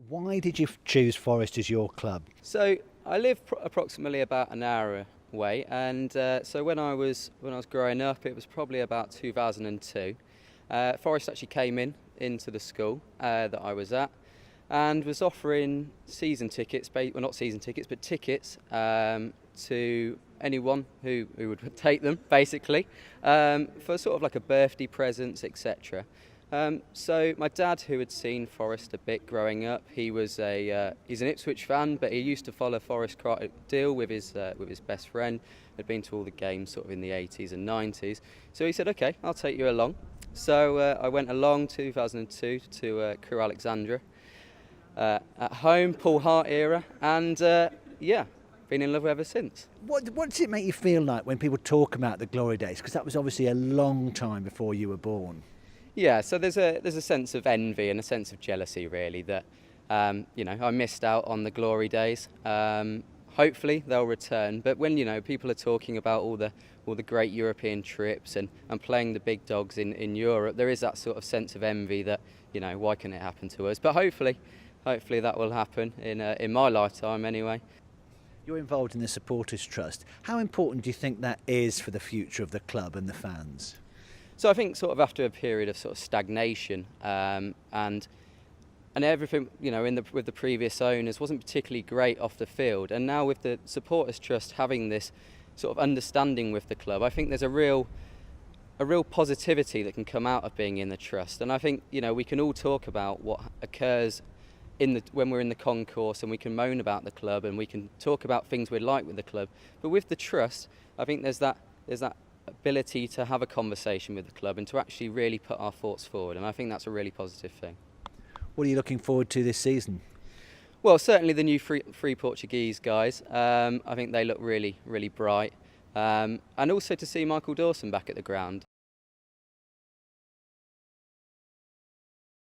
Why did you choose Forest as your club? So I live approximately about an hour away, and so when I was growing up, it was probably about 2002. Forest actually came into the school that I was at, and was offering season tickets, well, not season tickets, but tickets to anyone who would take them, basically, for sort of like a birthday presents, etc. So my dad, who had seen Forest a bit growing up, he's an Ipswich fan, but he used to follow Forest quite a deal with his best friend. Had been to all the games sort of in the 80s and 90s. So he said, "Okay, I'll take you along." So I went along 2002 to Crewe Alexandra, at home, Paul Hart era, and yeah, been in love ever since. What does it make you feel like when people talk about the glory days? Because that was obviously a long time before you were born. Yeah, so there's a sense of envy and a sense of jealousy, really, that I missed out on the glory days. Hopefully they'll return, but when people are talking about all the great European trips and playing the big dogs in Europe, there is that sort of sense of envy that why can it happen to us? But hopefully that will happen in my lifetime anyway. You're involved in the Supporters Trust. How important do you think that is for the future of the club and the fans? So I think sort of after a period of sort of stagnation and everything with the previous owners wasn't particularly great off the field, and now with the Supporters Trust having this sort of understanding with the club, I think there's a real positivity that can come out of being in the trust. And I think we can all talk about what occurs when we're in the concourse, and we can moan about the club and we can talk about things we'd like with the club, but with the trust, I think there's that ability to have a conversation with the club and to actually really put our thoughts forward, and I think that's a really positive thing. What are you looking forward to this season? Well, certainly the new three Portuguese guys. I think they look really, really bright, and also to see Michael Dawson back at the ground.